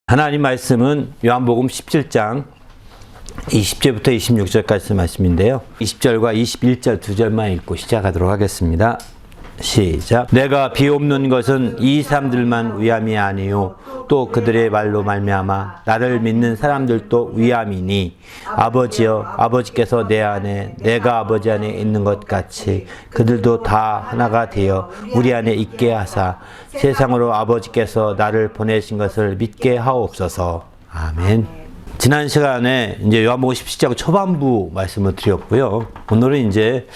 하나님 말씀은 요한복음 17장 20절부터 26절까지 말씀인데요. 20절과 21절 두 절만 읽고 시작하도록 하겠습니다. 시작. 내가 비옵는 것은 이 사람들만 위함이 아니요 또 그들의 말로 말미암아 나를 믿는 사람들도 위함이니 아버지여 아버지께서 내 안에 내가 아버지 안에 있는 것 같이 그들도 다 하나가 되어 우리 안에 있게 하사 세상으로 아버지께서 나를 보내신 것을 믿게 하옵소서. 아멘. 지난 시간에 이제 요한복음 17장 초반부 말씀을 드렸고요. 오늘은 이제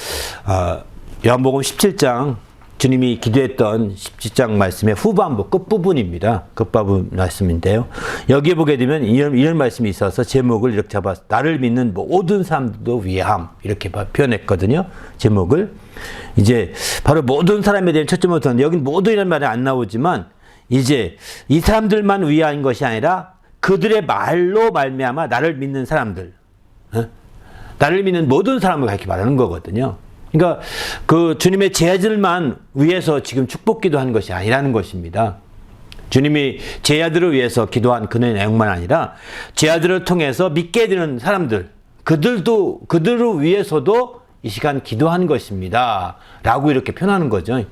요한복음 17장 주님이 기도했던 17장 말씀의 후반부 끝부분입니다. 끝부분 말씀인데요. 여기에 보게 되면 이런 말씀이 있어서 제목을 이렇게 잡아서 나를 믿는 모든 사람들도 위함 이렇게 표현했거든요. 제목을 이제 바로 모든 사람에 대한 초점을 여긴 모든이라는 말이 안 나오지만 이제 이 사람들만 위한 것이 아니라 그들의 말로 말미암아 나를 믿는 사람들, 나를 믿는 모든 사람을 그렇게 말하는 거거든요. 그러니까 그 주님의 제자들만 위해서 지금 축복 기도한 것이 아니라는 것입니다. 주님이 제자들을 위해서 기도한 그 내용만 아니라 제자들을 통해서 믿게 되는 사람들, 그들을 위해서도 이 시간 기도한 것입니다. 라고 이렇게 표현하는 거죠.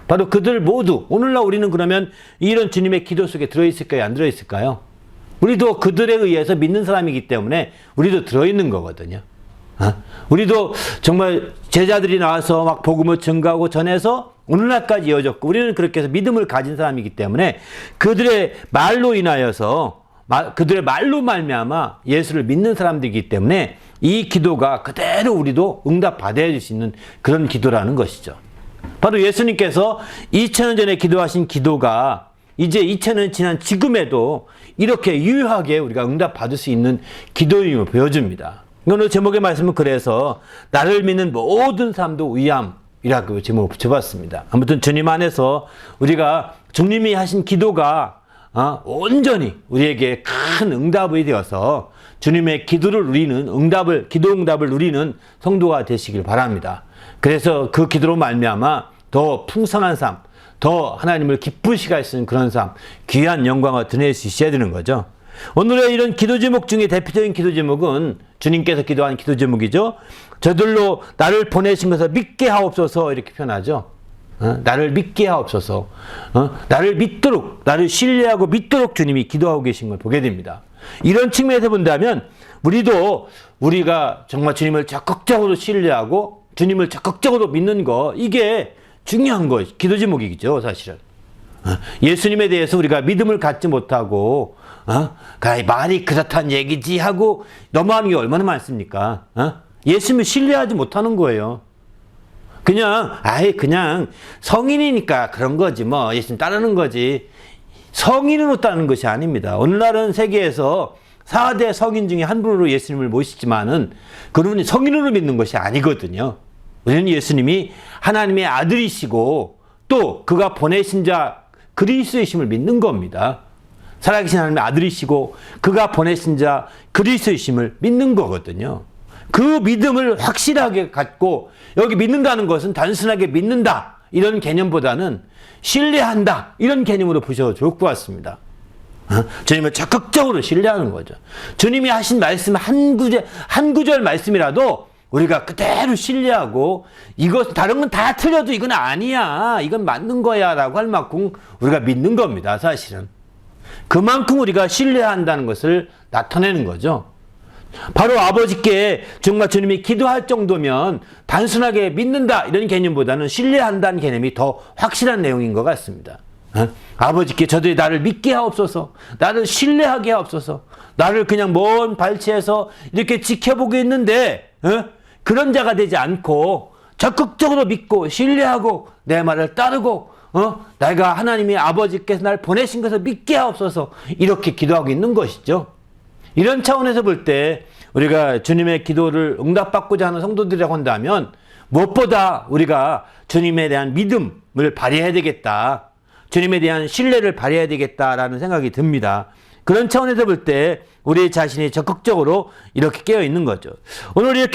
바로 그들 모두, 오늘날 우리는 그러면 이런 주님의 기도 속에 들어있을까요? 안 들어있을까요? 우리도 그들에 의해서 믿는 사람이기 때문에 우리도 들어있는 거거든요. 우리도 정말 제자들이 나와서 막 복음을 증거하고 전해서 오늘날까지 이어졌고 우리는 그렇게 해서 믿음을 가진 사람이기 때문에 그들의 말로 인하여서 그들의 말로 말미암아 예수를 믿는 사람들이기 때문에 이 기도가 그대로 우리도 응답받아야 될 수 있는 그런 기도라는 것이죠. 바로 예수님께서 2000년 전에 기도하신 기도가 이제 2000년 지난 지금에도 이렇게 유효하게 우리가 응답받을 수 있는 기도임을 보여줍니다. 오늘 제목의 말씀은 그래서 나를 믿는 모든 사람도 위함이라고 제목을 붙여봤습니다. 아무튼 주님 안에서 우리가 주님이 하신 기도가 온전히 우리에게 큰 응답이 되어서 주님의 기도를 누리는 기도 응답을 누리는 성도가 되시길 바랍니다. 그래서 그 기도로 말미암아 더 풍성한 삶, 더 하나님을 기쁘시게 할 수 있는 그런 삶, 귀한 영광을 드릴 수 있어야 되는 거죠. 오늘의 이런 기도 제목 중에 대표적인 기도 제목은 주님께서 기도한 기도 제목이죠. 저들로 나를 보내신 것을 믿게 하옵소서 이렇게 표현하죠. 나를 믿게 하옵소서. 나를 믿도록, 나를 신뢰하고 믿도록 주님이 기도하고 계신 걸 보게 됩니다. 이런 측면에서 본다면 우리가 정말 주님을 적극적으로 신뢰하고 주님을 적극적으로 믿는 거 이게 중요한 거예요. 기도 제목이죠, 사실은. 예수님에 대해서 우리가 믿음을 갖지 못하고 말이 그렇다는 얘기지 하고 넘어가는 게 얼마나 많습니까? 예수님을 신뢰하지 못하는 거예요. 그냥 성인이니까 그런 거지 뭐 예수님 따르는 거지. 성인으로 따르는 것이 아닙니다. 오늘날은 세계에서 4대 성인 중에 한 분으로 예수님을 모시지만은 그분이 성인으로 믿는 것이 아니거든요. 우리는 예수님이 하나님의 아들이시고 또 그가 보내신 자 그리스도이심을 믿는 겁니다. 살아계신 하나님의 아들이시고 그가 보내신 자 그리스도이심을 믿는 거거든요. 그 믿음을 확실하게 갖고 여기 믿는다는 것은 단순하게 믿는다 이런 개념보다는 신뢰한다 이런 개념으로 보셔도 좋을 것 같습니다. 주님을 적극적으로 신뢰하는 거죠. 주님이 하신 말씀 한 구절 말씀이라도 우리가 그대로 신뢰하고 다른 건 다 틀려도 이건 아니야. 이건 맞는 거야. 라고 할 만큼 우리가 믿는 겁니다. 사실은. 그만큼 우리가 신뢰한다는 것을 나타내는 거죠. 바로 아버지께 정말 주님이 기도할 정도면 단순하게 믿는다 이런 개념보다는 신뢰한다는 개념이 더 확실한 내용인 것 같습니다. 아버지께 저들이 나를 믿게 하옵소서. 나를 신뢰하게 하옵소서. 나를 그냥 먼 발치에서 이렇게 지켜보고 있는데 그런 자가 되지 않고 적극적으로 믿고 신뢰하고 내 말을 따르고 내가 하나님의 아버지께서 날 보내신 것을 믿게 하옵소서 이렇게 기도하고 있는 것이죠. 이런 차원에서 볼 때 우리가 주님의 기도를 응답받고자 하는 성도들이라고 한다면 무엇보다 우리가 주님에 대한 믿음을 발휘해야 되겠다. 주님에 대한 신뢰를 발휘해야 되겠다라는 생각이 듭니다. 그런 차원에서 볼 때 우리 자신이 적극적으로 이렇게 깨어 있는 거죠. 오늘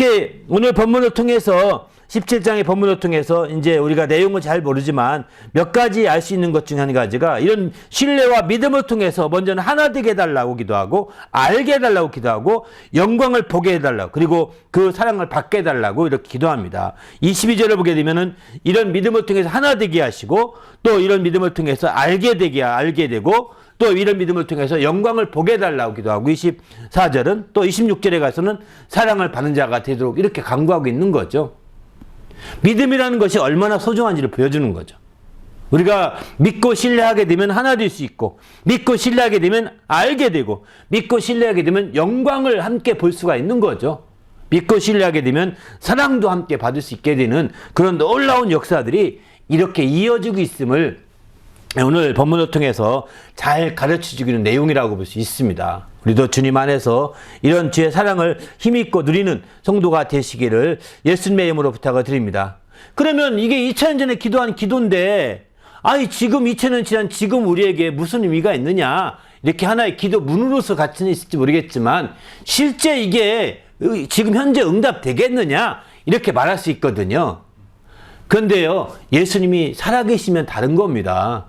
본문을 통해서 17장의 본문을 통해서 이제 우리가 내용을 잘 모르지만 몇 가지 알 수 있는 것 중 한 가지가 이런 신뢰와 믿음을 통해서 먼저는 하나 되게 해달라고 기도하고 알게 해달라고 기도하고 영광을 보게 해달라고 그리고 그 사랑을 받게 해달라고 이렇게 기도합니다. 22절을 보게 되면은 이런 믿음을 통해서 하나 되게 하시고 또 이런 믿음을 통해서 알게 되고 또 이런 믿음을 통해서 영광을 보게 해달라고 기도하고 24절은 또 26절에 가서는 사랑을 받는 자가 되도록 이렇게 간구하고 있는 거죠. 믿음이라는 것이 얼마나 소중한지를 보여주는 거죠. 우리가 믿고 신뢰하게 되면 하나 될 수 있고 믿고 신뢰하게 되면 알게 되고 믿고 신뢰하게 되면 영광을 함께 볼 수가 있는 거죠. 믿고 신뢰하게 되면 사랑도 함께 받을 수 있게 되는 그런 놀라운 역사들이 이렇게 이어지고 있음을 오늘 본문을 통해서 잘 가르쳐주기는 내용이라고 볼 수 있습니다. 우리도 주님 안에서 이런 주의 사랑을 힘있고 누리는 성도가 되시기를 예수님의 이름으로 부탁을 드립니다. 그러면 이게 2000년 전에 기도한 기도인데 지금 2000년 지난 지금 우리에게 무슨 의미가 있느냐 이렇게 하나의 기도 문으로서 가치는 있을지 모르겠지만 실제 이게 지금 현재 응답되겠느냐 이렇게 말할 수 있거든요. 그런데요, 예수님이 살아계시면 다른 겁니다.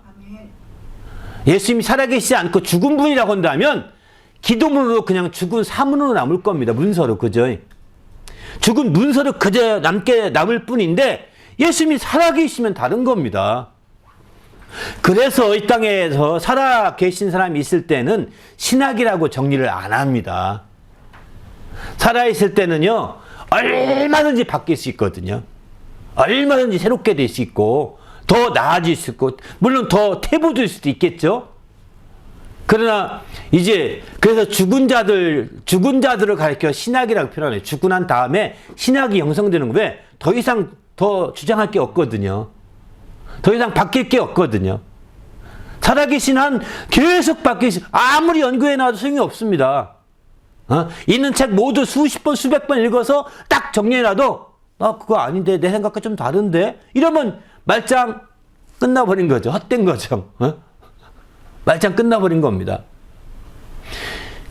예수님이 살아계시지 않고 죽은 분이라고 한다면 기도문으로 그냥 죽은 사문으로 남을 겁니다. 문서로, 그죠? 죽은 문서로 그저 남을 뿐인데 예수님이 살아계시면 다른 겁니다. 그래서 이 땅에서 살아계신 사람이 있을 때는 신학이라고 정리를 안 합니다. 살아있을 때는요, 얼마든지 바뀔 수 있거든요. 얼마든지 새롭게 될 수 있고 더 나아질 수 있고 물론 더 퇴보될 수도 있겠죠. 그러나 이제 그래서 죽은 자들을 가리켜 신학이라고 표현해요. 죽고 난 다음에 신학이 형성되는 거 왜? 더 이상 더 주장할 게 없거든요. 더 이상 바뀔 게 없거든요. 살아계신 한 계속 바뀌시 아무리 연구해 놔도 소용이 없습니다. 있는 책 모두 수십 번 수백 번 읽어서 딱 정리해 놔도 그거 아닌데 내 생각과 좀 다른데 이러면 말짱 끝나버린 거죠. 헛된 거죠. 말짱 끝나버린 겁니다.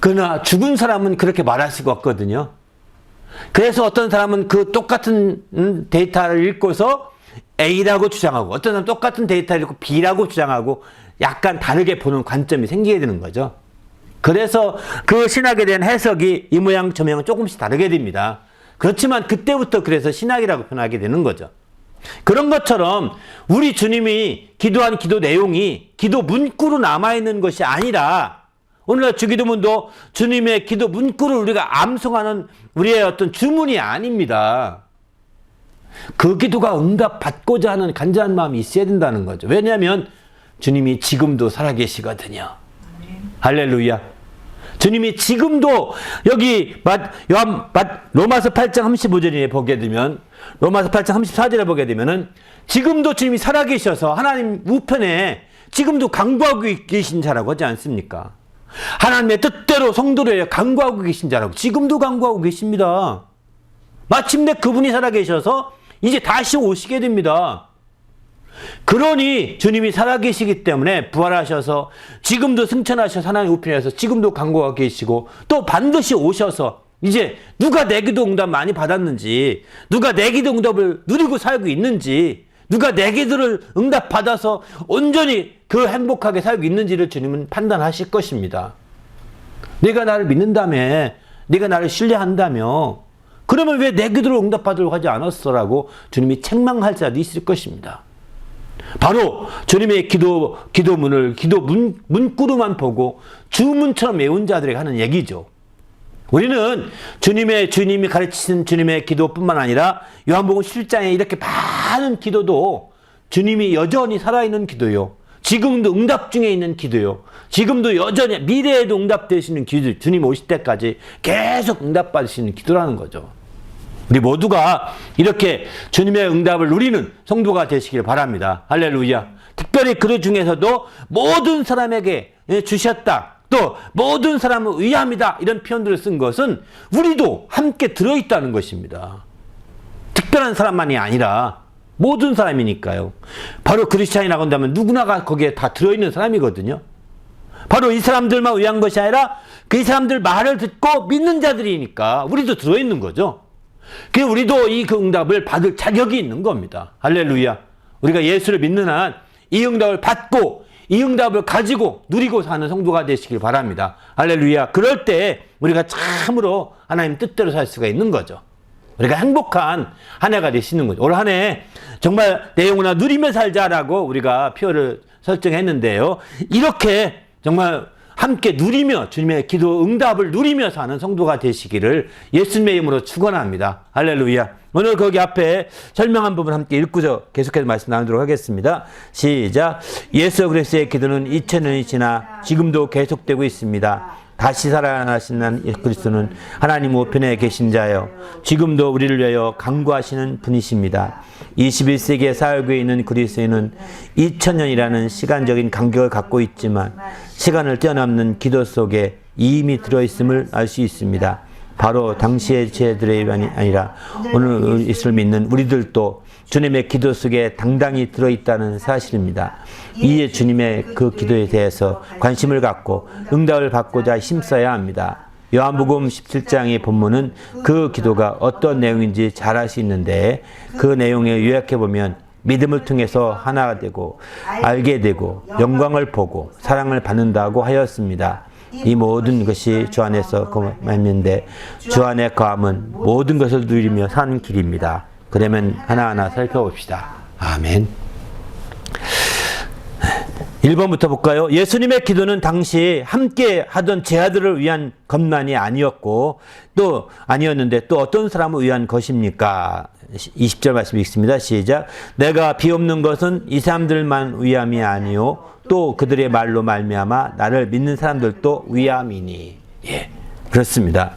그러나 죽은 사람은 그렇게 말할 수가 없거든요. 그래서 어떤 사람은 그 똑같은 데이터를 읽고서 A라고 주장하고 어떤 사람은 똑같은 데이터를 읽고 B라고 주장하고 약간 다르게 보는 관점이 생기게 되는 거죠. 그래서 그 신학에 대한 해석이 이 모양 저 모양 조금씩 다르게 됩니다. 그렇지만 그때부터 그래서 신학이라고 표현하게 되는 거죠. 그런 것처럼 우리 주님이 기도한 기도 내용이 기도 문구로 남아있는 것이 아니라 오늘날 주기도문도 주님의 기도 문구를 우리가 암송하는 우리의 어떤 주문이 아닙니다. 그 기도가 응답받고자 하는 간절한 마음이 있어야 된다는 거죠. 왜냐하면 주님이 지금도 살아계시거든요. 할렐루야. 주님이 지금도 여기 로마서 8장 35절에 보게 되면 로마서 8장 34절에 보게 되면은 지금도 주님이 살아계셔서 하나님 우편에 지금도 강구하고 계신 자라고 하지 않습니까? 하나님의 뜻대로 성도를 강구하고 계신 자라고 지금도 강구하고 계십니다. 마침내 그분이 살아계셔서 이제 다시 오시게 됩니다. 그러니 주님이 살아계시기 때문에 부활하셔서 지금도 승천하셔서 하나님 우편에서 지금도 강구하고 계시고 또 반드시 오셔서 이제 누가 내 기도 응답 많이 받았는지 누가 내 기도 응답을 누리고 살고 있는지 누가 내 기도를 응답받아서 온전히 그 행복하게 살고 있는지를 주님은 판단하실 것입니다. 네가 나를 믿는다며 네가 나를 신뢰한다며 그러면 왜 내 기도를 응답받으려고 하지 않았어라고 주님이 책망할 자도 있을 것입니다. 바로 주님의 기도문을 문구로만 보고 주문처럼 외운 자들에게 하는 얘기죠. 우리는 주님이 가르치신 주님의 기도뿐만 아니라 요한복음 17장에 이렇게 많은 기도도 주님이 여전히 살아있는 기도요. 지금도 응답 중에 있는 기도요. 지금도 여전히 미래에도 응답되시는 기도, 주님 오실 때까지 계속 응답받으시는 기도라는 거죠. 우리 모두가 이렇게 주님의 응답을 누리는 성도가 되시길 바랍니다. 할렐루야. 특별히 그 중에서도 모든 사람에게 주셨다. 또 모든 사람을 위함이다. 이런 표현들을 쓴 것은 우리도 함께 들어있다는 것입니다. 특별한 사람만이 아니라 모든 사람이니까요. 바로 크리스찬이라고 한다면 누구나가 거기에 다 들어있는 사람이거든요. 바로 이 사람들만 위한 것이 아니라 그 사람들 말을 듣고 믿는 자들이니까 우리도 들어있는 거죠. 그 우리도 이 그 응답을 받을 자격이 있는 겁니다. 할렐루야. 우리가 예수를 믿는 한 이 응답을 받고 이 응답을 가지고 누리고 사는 성도가 되시길 바랍니다. 할렐루야. 그럴 때 우리가 참으로 하나님 뜻대로 살 수가 있는 거죠. 우리가 행복한 한 해가 되시는 거죠. 올 한 해 정말 내 영혼아 누리며 살자라고 우리가 표를 설정했는데요. 이렇게 정말 함께 누리며 주님의 기도 응답을 누리며 사는 성도가 되시기를 예수님의 이름으로 축원합니다. 할렐루야. 오늘 거기 앞에 설명한 부분 함께 읽고서 계속해서 말씀 나누도록 하겠습니다. 시작. 예수 그리스도의 기도는 2000년이 지나 지금도 계속되고 있습니다. 다시 살아나신 예수 그리스도는 하나님 우편에 계신 자요 지금도 우리를 위하여 간구하시는 분이십니다. 21세기에 살고 있는 그리스도인은 2000년이라는 시간적인 간격을 갖고 있지만 시간을 뛰어넘는 기도 속에 이미 들어있음을 알 수 있습니다. 바로 당시의 제자들의 아니라 오늘 예수를 믿는 우리들도 주님의 기도 속에 당당히 들어있다는 사실입니다. 이에 주님의 그 기도에 대해서 관심을 갖고 응답을 받고자 힘써야 합니다. 요한복음 17장의 본문은 그 기도가 어떤 내용인지 잘 알 수 있는데 그 내용에 요약해보면 믿음을 통해서 하나가 되고 알게 되고 영광을 보고 사랑을 받는다고 하였습니다. 이 모든 것이 주 안에서 거하는데 주 안에 거함은 모든 것을 누리며 사는 길입니다. 그러면 하나하나 살펴봅시다. 아멘. 1번부터 볼까요? 예수님의 기도는 당시 함께 하던 제자들을 위한 것만이 아니었고 또 아니었는데 또 어떤 사람을 위한 것입니까? 20절 말씀 읽습니다. 시작. 내가 비옵는 것은 이 사람들만 위함이 아니요 또 그들의 말로 말미암아 나를 믿는 사람들도 위함이니. 예, 그렇습니다.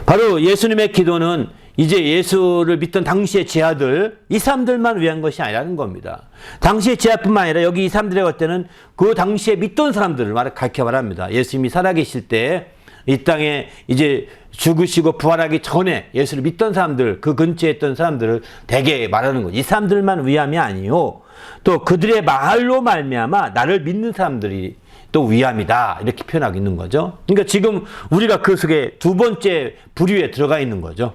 바로 예수님의 기도는 이제 예수를 믿던 당시의 제자들, 이 사람들만 위한 것이 아니라는 겁니다. 당시의 제자뿐만 아니라 여기 이 사람들의 것 때는 그 당시에 믿던 사람들을 가르쳐 말합니다. 예수님이 살아계실 때 이 땅에 이제 죽으시고 부활하기 전에 예수를 믿던 사람들, 그 근처에 있던 사람들을 대개 말하는 거죠. 이 사람들만 위함이 아니요. 또 그들의 말로 말미암아 나를 믿는 사람들이 또 위함이다. 이렇게 표현하고 있는 거죠. 그러니까 지금 우리가 그 속에 두 번째 부류에 들어가 있는 거죠.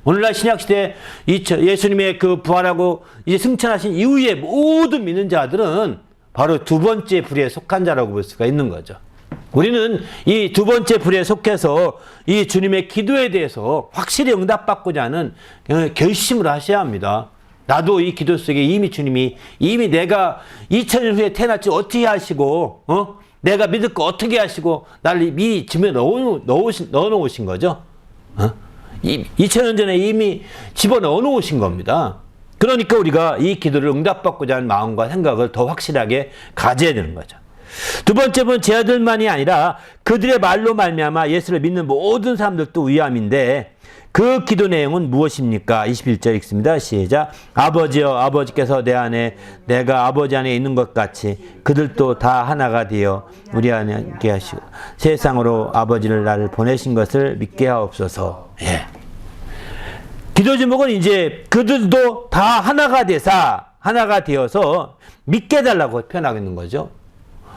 오늘날 신약시대 예수님의 그 부활하고 이제 승천하신 이후에 모든 믿는 자들은 바로 두 번째 부류에 속한 자라고 볼 수가 있는 거죠. 우리는 이 두 번째 부류에 속해서 이 주님의 기도에 대해서 확실히 응답받고자 하는 결심을 하셔야 합니다. 나도 이 기도 속에 이미 주님이 이미 내가 2000년 후에 태어날지 어떻게 하시고 내가 믿을 거 어떻게 하시고 나를 미리 집에 넣어놓으신 거죠. 2000년 전에 이미 집어넣어 놓으신 겁니다. 그러니까 우리가 이 기도를 응답받고자 하는 마음과 생각을 더 확실하게 가져야 되는 거죠. 두 번째는 제자들만이 아니라 그들의 말로 말미암아 예수를 믿는 모든 사람들도 위함인데 그 기도 내용은 무엇입니까? 21절 읽습니다. 시작. 아버지여 아버지께서 내 안에 내가 아버지 안에 있는 것 같이 그들도 다 하나가 되어 우리 안에 있게 하시고 세상으로 아버지를 나를 보내신 것을 믿게 하옵소서. 예. 기도 제목은 이제 그들도 다 하나가 되어서 믿게 해달라고 표현하고 있는 거죠.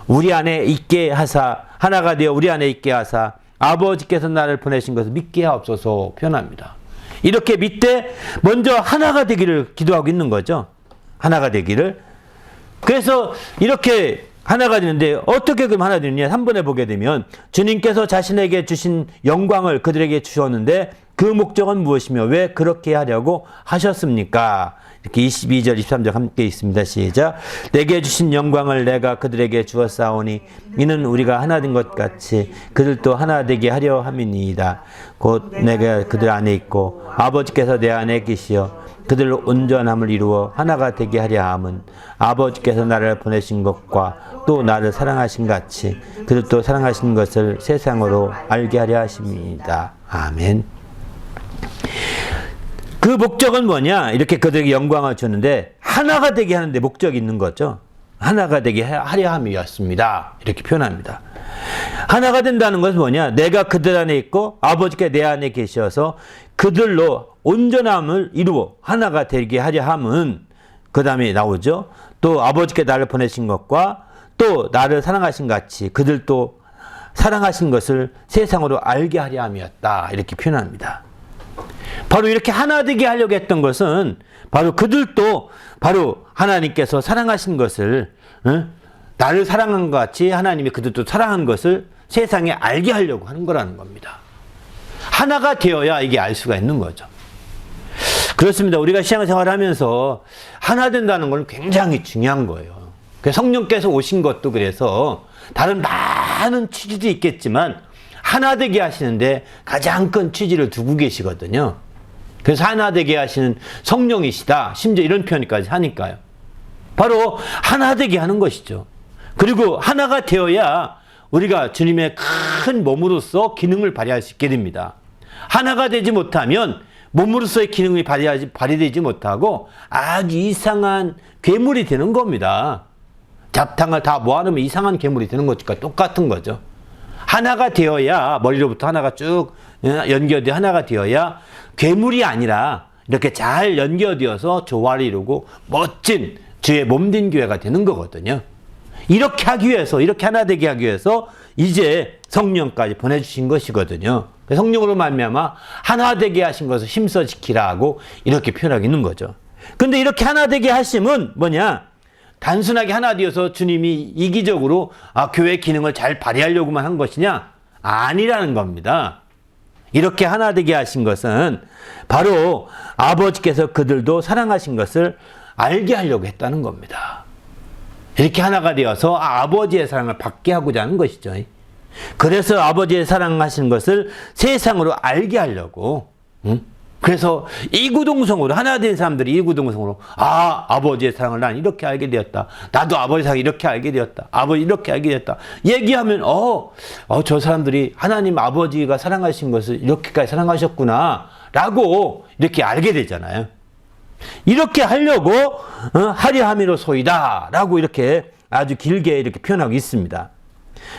우리 안에 있게 하사 하나가 되어 우리 안에 있게 하사 아버지께서 나를 보내신 것을 믿게 하옵소서 표현합니다. 이렇게 믿되 먼저 하나가 되기를 기도하고 있는 거죠. 하나가 되기를. 그래서 이렇게 하나가 되는데 어떻게 그럼 하나 되느냐? 3번에 보게 되면 주님께서 자신에게 주신 영광을 그들에게 주셨는데 그 목적은 무엇이며 왜 그렇게 하려고 하셨습니까? 이렇게 22절 23절 함께 있습니다. 시작. 내게 주신 영광을 내가 그들에게 주었사오니 이는 우리가 하나 된 것 같이 그들도 하나 되게 하려 함이니이다. 곧 내가 그들 안에 있고 아버지께서 내 안에 계시어 그들 온전함을 이루어 하나가 되게 하려 함은 아버지께서 나를 보내신 것과 또 나를 사랑하신 같이 그들도 사랑하신 것을 세상으로 알게 하려 하심이다. 아멘. 그 목적은 뭐냐? 이렇게 그들에게 영광을 줬는데 하나가 되게 하는데 목적이 있는 거죠. 하나가 되게 하려 함이었습니다. 이렇게 표현합니다. 하나가 된다는 것은 뭐냐? 내가 그들 안에 있고 아버지께 내 안에 계셔서 그들로 온전함을 이루어 하나가 되게 하려 함은 그 다음에 나오죠. 또 아버지께 나를 보내신 것과 또 나를 사랑하신 같이 그들도 사랑하신 것을 세상으로 알게 하려 함이었다. 이렇게 표현합니다. 바로 이렇게 하나 되게 하려고 했던 것은 바로 그들도 바로 하나님께서 사랑하신 것을, 나를 사랑한 것 같이 하나님이 그들도 사랑한 것을 세상에 알게 하려고 하는 거라는 겁니다. 하나가 되어야 이게 알 수가 있는 거죠. 그렇습니다. 우리가 신앙생활 하면서 하나 된다는 건 굉장히 중요한 거예요. 성령께서 오신 것도 그래서 다른 많은 취지도 있겠지만 하나 되게 하시는데 가장 큰 취지를 두고 계시거든요. 그래서 하나 되게 하시는 성령이시다. 심지어 이런 표현까지 하니까요. 바로 하나 되게 하는 것이죠. 그리고 하나가 되어야 우리가 주님의 큰 몸으로서 기능을 발휘할 수 있게 됩니다. 하나가 되지 못하면 몸으로서의 기능이 발휘되지 못하고 아주 이상한 괴물이 되는 겁니다. 잡탕을 다 모아놓으면 이상한 괴물이 되는 것과 똑같은 거죠. 하나가 되어야, 머리로부터 하나가 쭉 연결되어 하나가 되어야 괴물이 아니라 이렇게 잘 연결되어서 조화를 이루고 멋진 주의 몸된 교회가 되는 거거든요. 이렇게 하기 위해서, 이렇게 하나 되게 하기 위해서 이제 성령까지 보내주신 것이거든요. 성령으로 말미암아 하나 되게 하신 것을 힘써 지키라 하고 이렇게 표현하고 있는 거죠. 근데 이렇게 하나 되게 하심은 뭐냐? 단순하게 하나 되어서 주님이 이기적으로 교회 기능을 잘 발휘하려고만 한 것이냐? 아니라는 겁니다. 이렇게 하나 되게 하신 것은 바로 아버지께서 그들도 사랑하신 것을 알게 하려고 했다는 겁니다. 이렇게 하나가 되어서 아버지의 사랑을 받게 하고자 하는 것이죠. 그래서 아버지의 사랑하시는 것을 세상으로 알게 하려고, 그래서 이구동성으로, 하나 된 사람들이 이구동성으로, 아버지의 사랑을 난 이렇게 알게 되었다. 나도 아버지의 사랑을 이렇게 알게 되었다. 아버지 이렇게 알게 되었다. 얘기하면, 저 사람들이 하나님 아버지가 사랑하신 것을 이렇게까지 사랑하셨구나. 라고 이렇게 알게 되잖아요. 이렇게 하려고, 하려 함이로소이다. 라고 이렇게 아주 길게 이렇게 표현하고 있습니다.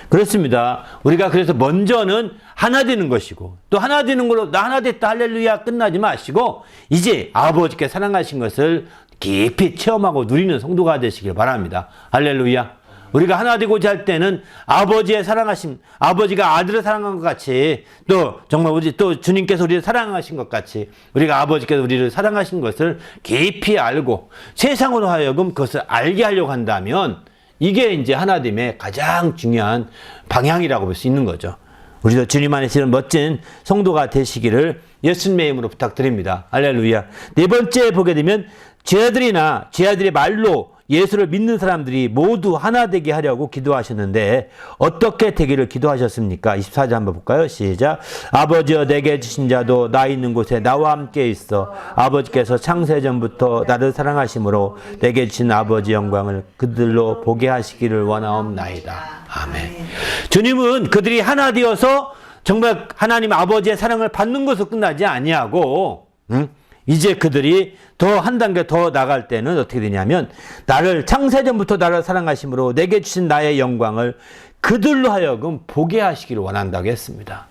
그렇습니다. 우리가 그래서 먼저는 하나 되는 것이고, 또 하나 되는 걸로 나 하나 됐다 할렐루야 끝나지 마시고 이제 아버지께 사랑하신 것을 깊이 체험하고 누리는 성도가 되시길 바랍니다. 할렐루야. 우리가 하나 되고자 할 때는 아버지의 사랑하심, 아버지가 아들을 사랑한 것 같이, 또 정말 또 주님께서 우리를 사랑하신 것 같이 우리가 아버지께서 우리를 사랑하신 것을 깊이 알고 세상으로 하여금 그것을 알게 하려고 한다면 이게 이제 하나됨의 가장 중요한 방향이라고 볼 수 있는 거죠. 우리도 주님 안에서 이런 멋진 성도가 되시기를 예수님의 이름으로 부탁드립니다. 할렐루야. 네 번째 보게 되면 죄아들의 말로 예수를 믿는 사람들이 모두 하나 되게 하려고 기도하셨는데 어떻게 되기를 기도하셨습니까? 24절 한번 볼까요? 시작. 아버지여 내게 주신 자도 나 있는 곳에 나와 함께 있어 아버지께서 창세전부터 나를 사랑하심으로 내게 주신 아버지 영광을 그들로 보게 하시기를 원하옵나이다. 아멘. 주님은 그들이 하나 되어서 정말 하나님 아버지의 사랑을 받는 것으로 끝나지 아니하고 이제 그들이 더 한 단계 더 나갈 때는 어떻게 되냐면 창세전부터 나를 사랑하심으로 내게 주신 나의 영광을 그들로 하여금 보게 하시기를 원한다고 했습니다.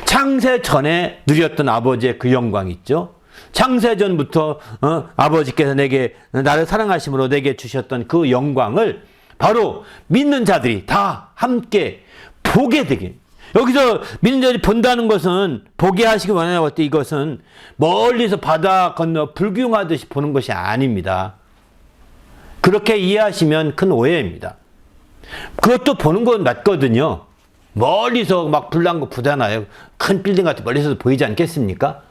창세 전에 누렸던 아버지의 그 영광 있죠. 창세전부터 아버지께서 나를 사랑하심으로 내게 주셨던 그 영광을 바로 믿는 자들이 다 함께 보게 되길. 여기서 믿는 자들이 본다는 것은 보게 하시기 원하냐고 할 때 이것은 멀리서 바다 건너 불경하듯이 보는 것이 아닙니다. 그렇게 이해하시면 큰 오해입니다. 그것도 보는 건 맞거든요. 멀리서 막 불난 거 보잖아요. 큰 빌딩 같은 멀리서 보이지 않겠습니까?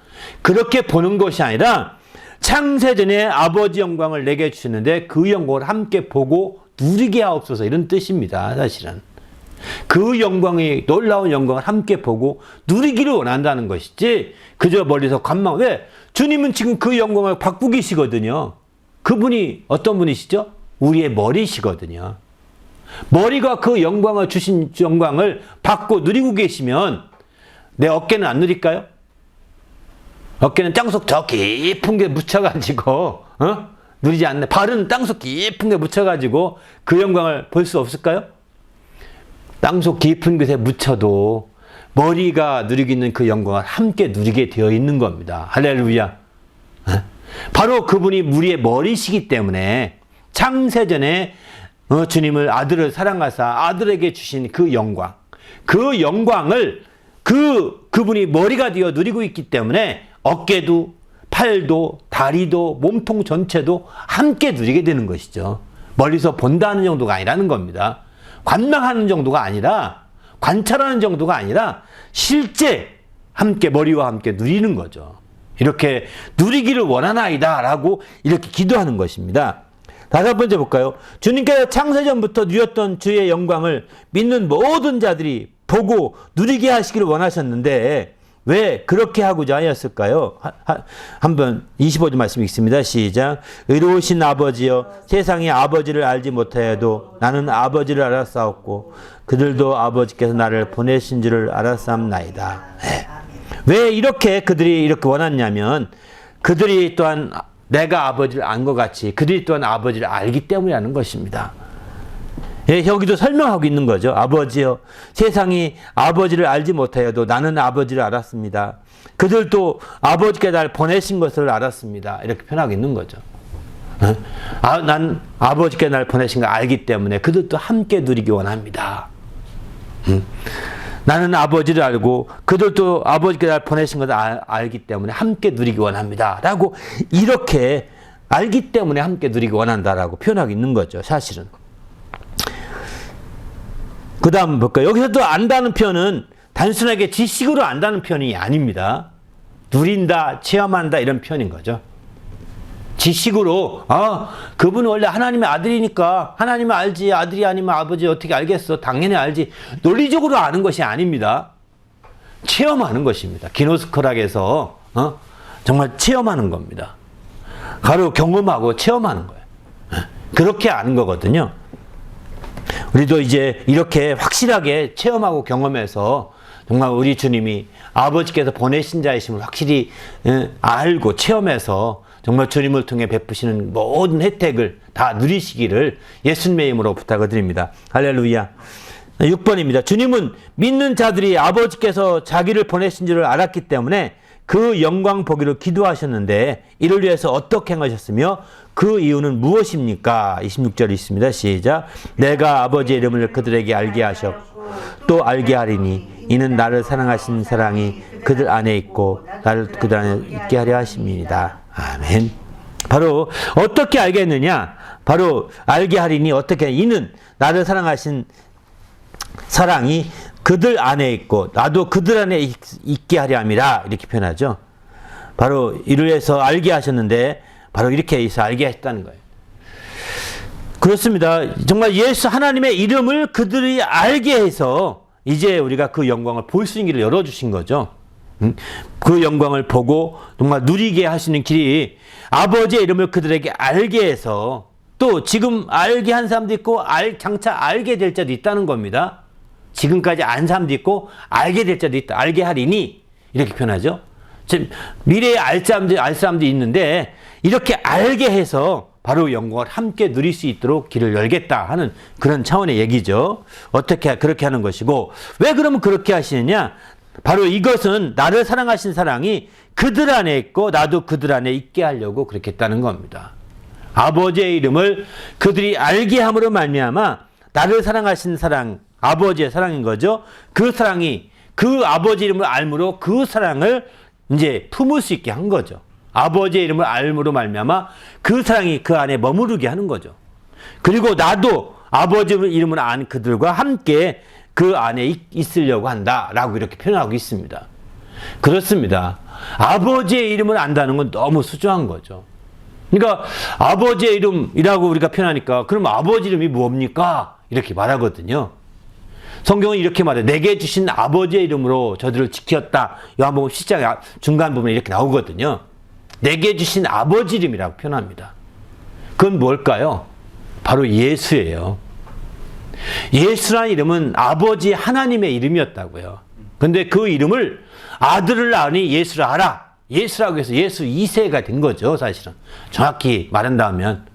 그렇게 보는 것이 아니라 창세전에 아버지 영광을 내게 주시는데 그 영광을 함께 보고 누리게 하옵소서 이런 뜻입니다. 사실은. 그 영광이 놀라운 영광을 함께 보고 누리기를 원한다는 것이지 그저 멀리서 관망. 왜? 주님은 지금 그 영광을 받고 계시거든요. 그분이 어떤 분이시죠? 우리의 머리시거든요. 머리가 그 영광을 주신 영광을 받고 누리고 계시면 내 어깨는 안 누릴까요? 어깨는 땅속 저 깊은 게 묻혀가지고 누리지 않네. 발은 땅속 깊은 게 묻혀가지고 그 영광을 볼 수 없을까요? 땅속 깊은 곳에 묻혀도 머리가 누리고 있는 그 영광을 함께 누리게 되어 있는 겁니다. 할렐루야. 바로 그분이 우리의 머리시기 때문에 창세전에 주님을 아들을 사랑하사 아들에게 주신 그 영광을 그분이 머리가 되어 누리고 있기 때문에 어깨도 팔도 다리도 몸통 전체도 함께 누리게 되는 것이죠. 멀리서 본다는 정도가 아니라는 겁니다. 관망하는 정도가 아니라, 관찰하는 정도가 아니라 실제 함께 머리와 함께 누리는 거죠. 이렇게 누리기를 원하나이다 라고 이렇게 기도하는 것입니다. 다섯 번째 볼까요? 주님께서 창세전부터 누렸던 주의 영광을 믿는 모든 자들이 보고 누리게 하시기를 원하셨는데 왜 그렇게 하고자 하였을까요? 한번 25절 말씀 읽습니다. 시작. 의로우신 아버지여, 세상이 아버지를 알지 못하여도 나는 아버지를 알았사옵고 그들도 아버지께서 나를 보내신 줄을 알았사옵나이다. 왜 이렇게 그들이 이렇게 원했냐면 그들이 또한 내가 아버지를 안 것 같이 그들이 또한 아버지를 알기 때문이라는 것입니다. 예, 여기도 설명하고 있는 거죠. 아버지여, 세상이 아버지를 알지 못하여도 나는 아버지를 알았습니다. 그들도 아버지께 날 보내신 것을 알았습니다. 이렇게 표현하고 있는 거죠. 난 아버지께 날 보내신 걸 알기 때문에 그들도 함께 누리기 원합니다. 나는 아버지를 알고 그들도 아버지께 날 보내신 것을 알기 때문에 함께 누리기 원합니다. 라고 이렇게 알기 때문에 함께 누리기 원한다라고 표현하고 있는 거죠. 사실은. 그 다음 볼까요? 여기서도 안다는 표현은 단순하게 지식으로 안다는 표현이 아닙니다. 누린다, 체험한다 이런 표현인 거죠. 지식으로 그분은 원래 하나님의 아들이니까 하나님을 알지, 아들이 아니면 아버지 어떻게 알겠어, 당연히 알지, 논리적으로 아는 것이 아닙니다. 체험하는 것입니다. 기노스코락에서 정말 체험하는 겁니다. 바로 경험하고 체험하는 거예요. 그렇게 아는 거거든요. 우리도 이제 이렇게 확실하게 체험하고 경험해서 정말 우리 주님이 아버지께서 보내신 자이심을 확실히 알고 체험해서 정말 주님을 통해 베푸시는 모든 혜택을 다 누리시기를 예수님의 이름으로 부탁을 드립니다. 할렐루야. 6번입니다. 주님은 믿는 자들이 아버지께서 자기를 보내신 줄을 알았기 때문에 그 영광 보기를 기도하셨는데 이를 위해서 어떻게 행하셨으며 그 이유는 무엇입니까? 26절 있습니다. 시작. 내가 아버지의 이름을 그들에게 알게 하셨고 또 알게 하리니 이는 나를 사랑하신 사랑이 그들 안에 있고 나를 그들 안에 있게 하려 하심이니이다. 아멘. 바로 어떻게 알겠느냐? 바로 알게 하리니 어떻게, 이는 나를 사랑하신 사랑이 그들 안에 있고 나도 그들 안에 있게 하려 함이라 이렇게 표현하죠. 바로 이를 위해서 알게 하셨는데 바로 이렇게 해서 알게 하셨다는 거예요. 그렇습니다. 정말 예수 하나님의 이름을 그들이 알게 해서 이제 우리가 그 영광을 볼 수 있는 길을 열어주신 거죠. 그 영광을 보고 정말 누리게 하시는 길이 아버지의 이름을 그들에게 알게 해서 또 지금 알게 한 사람도 있고 장차 알게 될 자도 있다는 겁니다. 지금까지 안 사람도 있고 알게 될 자도 있다. 알게 하리니 이렇게 표현하죠. 지금 미래에 알 사람도 있는데 이렇게 알게 해서 바로 영광을 함께 누릴 수 있도록 길을 열겠다 하는 그런 차원의 얘기죠. 어떻게 그렇게 하는 것이고 왜 그러면 그렇게 하시느냐? 바로 이것은 나를 사랑하신 사랑이 그들 안에 있고 나도 그들 안에 있게 하려고 그렇게 했다는 겁니다. 아버지의 이름을 그들이 알게 함으로 말미암아 나를 사랑하신 사랑, 아버지의 사랑인 거죠. 그 사랑이 그 아버지 이름을 알므로 그 사랑을 이제 품을 수 있게 한 거죠. 아버지의 이름을 알므로 말미암아 그 사랑이 그 안에 머무르게 하는 거죠. 그리고 나도 아버지 이름을 아는 그들과 함께 그 안에 있으려고 한다라고 이렇게 표현하고 있습니다. 그렇습니다. 아버지의 이름을 안다는 건 너무 수정한 거죠. 그러니까 아버지의 이름이라고 우리가 표현하니까 그럼 아버지 이름이 뭡니까? 이렇게 말하거든요. 성경은 이렇게 말해요. 내게 주신 아버지의 이름으로 저들을 지켰다. 요한복음 10장 중간 부분에 이렇게 나오거든요. 내게 주신 아버지 이름이라고 표현합니다. 그건 뭘까요? 바로 예수예요. 예수라는 이름은 아버지 하나님의 이름이었다고요. 근데 그 이름을 아들을 아니 예수를 알아. 예수라고 해서 예수 2세가 된 거죠, 사실은. 정확히 말한다면.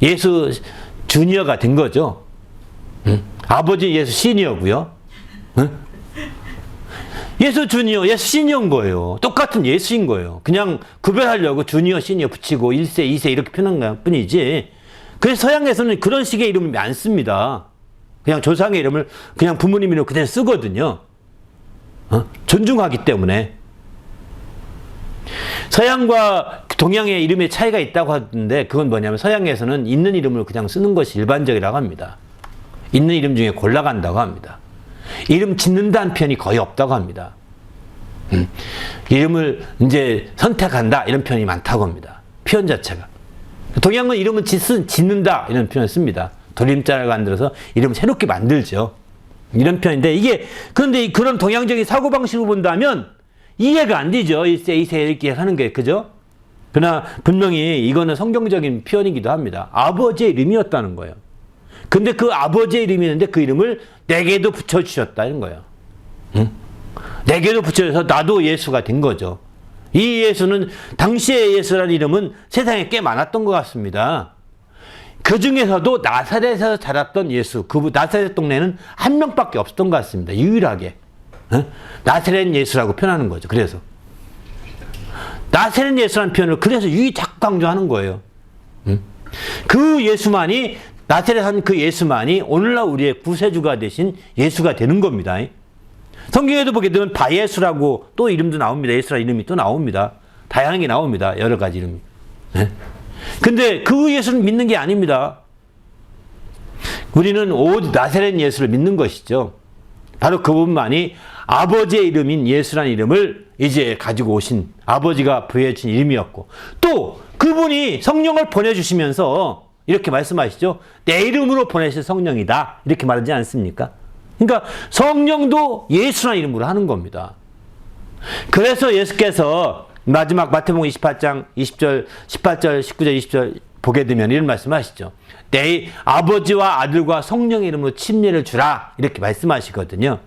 예수 주니어가 된 거죠. 아버지 예수 시니어고요. 예수 주니어, 예수 시니어인 거예요. 똑같은 예수인 거예요. 그냥 구별하려고 주니어, 시니어 붙이고 1세, 2세 이렇게 표현한 뿐이지. 그래서 서양에서는 그런 식의 이름을 안 씁니다. 그냥 조상의 이름을 그냥 부모님 이름으로 그대로 쓰거든요. 존중하기 때문에. 서양과 동양의 이름의 차이가 있다고 하는데 그건 뭐냐면 서양에서는 있는 이름을 그냥 쓰는 것이 일반적이라고 합니다. 있는 이름 중에 골라간다고 합니다. 이름 짓는다는 표현이 거의 없다고 합니다. 이름을 이제 선택한다 이런 표현이 많다고 합니다. 표현 자체가. 동양은 이름은 짓는다 이런 표현을 씁니다. 돌림자를 만들어서 이름을 새롭게 만들죠. 이런 표현인데 그런데 그런 동양적인 사고방식으로 본다면 이해가 안 되죠. 1세, 2세 이렇게 하는 게, 그죠? 그러나 분명히 이거는 성경적인 표현이기도 합니다. 아버지의 이름이었다는 거예요. 근데 그 아버지의 이름이 있는데 그 이름을 내게도 붙여주셨다는 거예요. 응? 내게도 붙여줘서 나도 예수가 된 거죠. 이 예수는, 당시의 예수라는 이름은 세상에 꽤 많았던 것 같습니다. 그 중에서도 나사렛에서 자랐던 예수, 그 나사렛 동네는 한 명밖에 없었던 것 같습니다. 유일하게. 나사렛 예수라고 표현하는 거죠. 그래서 나사렛 예수라는 표현을 그래서 자꾸 강조하는 거예요. 그 예수만이, 나사렛 한 그 예수만이 오늘날 우리의 구세주가 되신 예수가 되는 겁니다. 성경에도 보게 되면 바예수라고 또 이름도 나옵니다. 예수라 이름이 또 나옵니다. 다양하게 나옵니다. 여러 가지 이름이. 근데 그 예수를 믿는 게 아닙니다. 우리는 오직 나사렛 예수를 믿는 것이죠. 바로 그분만이 아버지의 이름인 예수라는 이름을 이제 가지고 오신, 아버지가 부여해준 이름이었고, 또 그분이 성령을 보내주시면서 이렇게 말씀하시죠. 내 이름으로 보내실 성령이다. 이렇게 말하지 않습니까? 그러니까 성령도 예수라는 이름으로 하는 겁니다. 그래서 예수께서 마지막 마태복음 28장 20절, 18절, 19절, 20절 보게 되면 이런 말씀하시죠. 내 아버지와 아들과 성령의 이름으로 침례를 주라. 이렇게 말씀하시거든요.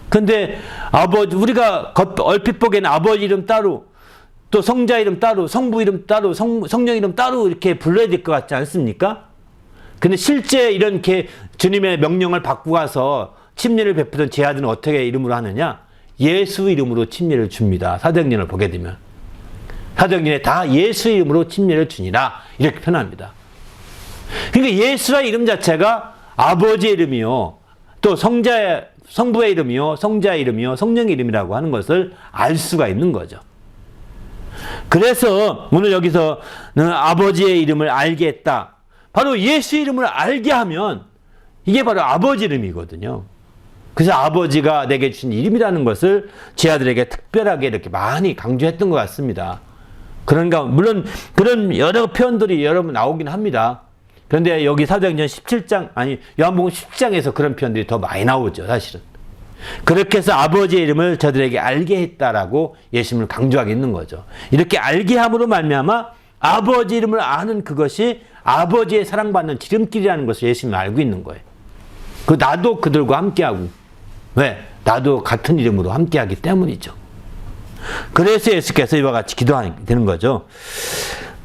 근데 우리가 얼핏 보기에는 아버지 이름 따로, 또 성자 이름 따로, 성부 이름 따로, 성령 이름 따로 이렇게 불러야 될 것 같지 않습니까? 근데 실제 이렇게 주님의 명령을 받고 가서 침례를 베푸던 제 아들은 어떻게 이름으로 하느냐? 예수 이름으로 침례를 줍니다. 사도행전을 보게 되면. 사도행전에 다 예수 이름으로 침례를 주니라. 이렇게 표현합니다. 그러니까 예수라 이름 자체가 아버지의 이름이요. 또 성부의 이름이요. 성자의 이름이요. 성령의 이름이라고 하는 것을 알 수가 있는 거죠. 그래서 오늘 여기서 아버지의 이름을 알게 했다. 바로 예수 이름을 알게 하면 이게 바로 아버지 이름이거든요. 그래서 아버지가 내게 주신 이름이라는 것을 제 아들에게 특별하게 이렇게 많이 강조했던 것 같습니다. 그런가, 물론 그런 여러 표현들이 여러 번 나오긴 합니다. 그런데 여기 사도행전 17장, 요한복음 10장에서 그런 표현들이 더 많이 나오죠, 사실은. 그렇게 해서 아버지의 이름을 저들에게 알게 했다라고 예수님을 강조하고 있는 거죠. 이렇게 알게 함으로 말미암아 아버지 이름을 아는 그것이 아버지의 사랑받는 지름길이라는 것을 예수님은 알고 있는 거예요. 나도 그들과 함께하고, 왜? 나도 같은 이름으로 함께하기 때문이죠. 그래서 예수께서 이와 같이 기도하게 되는 거죠.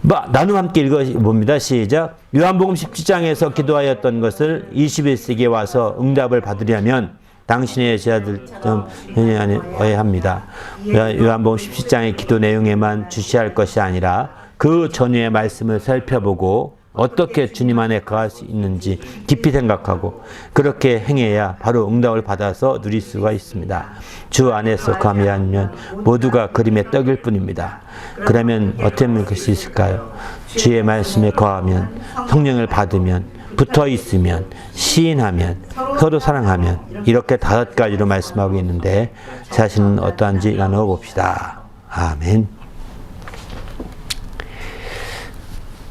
나눔 함께 읽어봅니다. 시작. 요한복음 17장에서 기도하였던 것을 21세기에 와서 응답을 받으려면 당신의 제자들 좀 해야 합니다. 요한복음 17장의 기도 내용에만 주시할 것이 아니라 그 전후의 말씀을 살펴보고 어떻게 주님 안에 거할 수 있는지 깊이 생각하고 그렇게 행해야 바로 응답을 받아서 누릴 수가 있습니다. 주 안에서 거함이 아니면 모두가 그림의 떡일 뿐입니다. 그러면 어떻게 할 수 있을까요? 주의 말씀에 거하면, 성령을 받으면, 붙어 있으면, 시인하면, 서로 사랑하면, 이렇게 5가지로 말씀하고 있는데 자신은 어떠한지 나누어 봅시다. 아멘.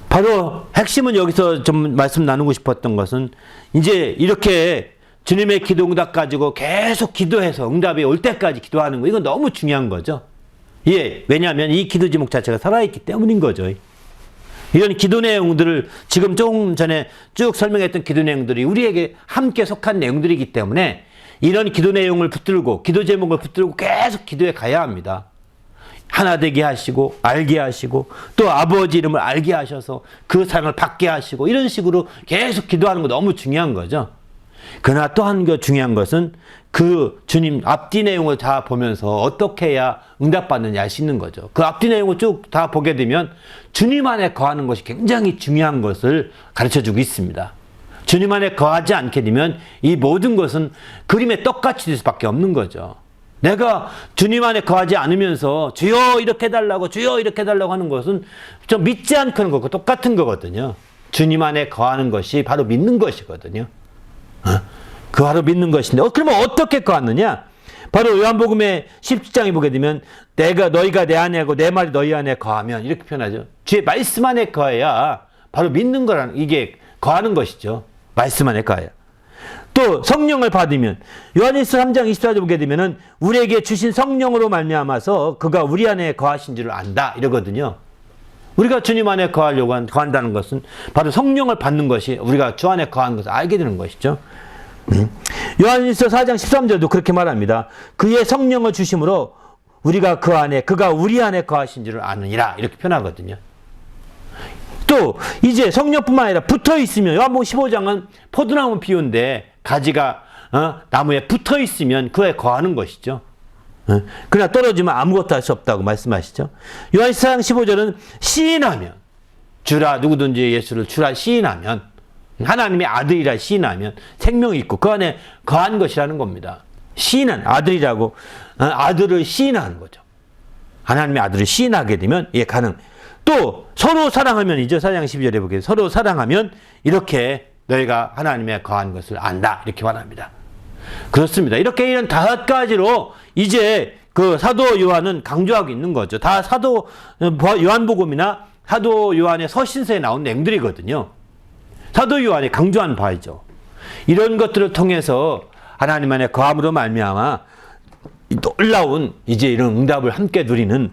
바로 핵심은 여기서 좀 말씀 나누고 싶었던 것은 이제 이렇게 주님의 기도 응답 가지고 계속 기도해서 응답이 올 때까지 기도하는 거, 이건 너무 중요한 거죠. 예, 왜냐하면 이 기도 제목 자체가 살아있기 때문인 거죠. 이런 기도 내용들을 지금 조금 전에 쭉 설명했던 기도 내용들이 우리에게 함께 속한 내용들이기 때문에 이런 기도 내용을 붙들고 기도 제목을 붙들고 계속 기도해 가야 합니다. 하나 되게 하시고 알게 하시고 또 아버지 이름을 알게 하셔서 그 사랑을 받게 하시고 이런 식으로 계속 기도하는 거 너무 중요한 거죠. 그러나 또 한 거 중요한 것은 그 주님 앞뒤 내용을 다 보면서 어떻게 해야 응답받느냐 할 수 있는 거죠. 그 앞뒤 내용을 쭉 다 보게 되면 주님 안에 거하는 것이 굉장히 중요한 것을 가르쳐주고 있습니다. 주님 안에 거하지 않게 되면 이 모든 것은 그림의 떡같이 될 수밖에 없는 거죠. 내가 주님 안에 거하지 않으면서 주여 이렇게 해달라고 주여 이렇게 해달라고 하는 것은 좀 믿지 않고 하는 것과 똑같은 거거든요. 주님 안에 거하는 것이 바로 믿는 것이거든요. 그 바로 믿는 것인데 그러면 어떻게 거하느냐? 바로 요한복음의 17장에 보게 되면 너희가 내 안에 하고 내 말이 너희 안에 거하면 이렇게 표현하죠. 주의 말씀 안에 거해야 바로 믿는 거라는 이게 거하는 것이죠. 말씀 안에 거해야. 또 성령을 받으면 요한일서 3장 24절 보게 되면은 우리에게 주신 성령으로 말미암아서 그가 우리 안에 거하신 줄을 안다 이러거든요. 우리가 주님 안에 거한다는 것은 바로 성령을 받는 것이 우리가 주 안에 거하는 것을 알게 되는 것이죠. 요한일서 4장 13절도 그렇게 말합니다. 그의 성령을 주심으로 우리가 그가 우리 안에 거하신 줄을 아느니라 이렇게 표현하거든요. 또 이제 성령뿐만 아니라 붙어 있으면 요한복음 15장은 포도나무 비유인데 가지가 나무에 붙어 있으면 그에 거하는 것이죠. 그러나 떨어지면 아무것도 할 수 없다고 말씀하시죠. 요한일서 4장 15절은 시인하면 주라 누구든지 예수를 주라 시인하면 하나님의 아들이라 시인하면 생명이 있고 그 안에 거한 것이라는 겁니다. 시인한 아들이라고 아들을 시인하는 거죠. 하나님의 아들을 시인하게 되면 이게 가능. 또 서로 사랑하면이죠. 4장 12절에 보게 서로 사랑하면 이렇게 너희가 하나님의 거한 것을 안다 이렇게 말합니다. 그렇습니다. 이렇게 이런 5가지로 이제 그 사도 요한은 강조하고 있는 거죠. 다 사도 요한복음이나 사도 요한의 서신서에 나온 내용들이거든요. 사도 요한이 강조한 바이죠. 이런 것들을 통해서 하나님 안에 거함으로 말미암아 놀라운 이제 이런 응답을 함께 누리는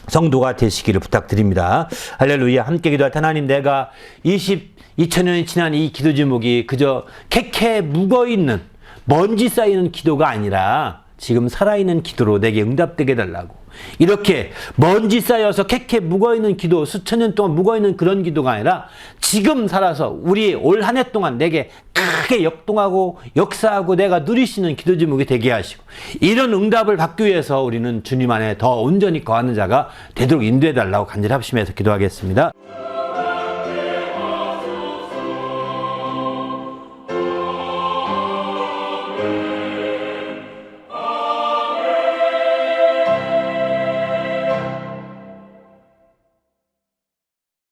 성도가 되시기를 부탁드립니다. 할렐루야. 함께 기도할 하나님, 내가 2000년이 지난 이 기도 제목이 그저 캐캐 묵어있는 먼지 쌓이는 기도가 아니라 지금 살아있는 기도로 내게 응답되게 해달라고. 이렇게 먼지 쌓여서 캐캐 묵어있는 기도, 수천 년 동안 묵어있는 그런 기도가 아니라 지금 살아서 우리 올 한 해 동안 내게 크게 역동하고 역사하고 내가 누릴 수 있는 기도 제목이 되게 하시고, 이런 응답을 받기 위해서 우리는 주님 안에 더 온전히 거하는 자가 되도록 인도해달라고 간절히 합심해서 기도하겠습니다.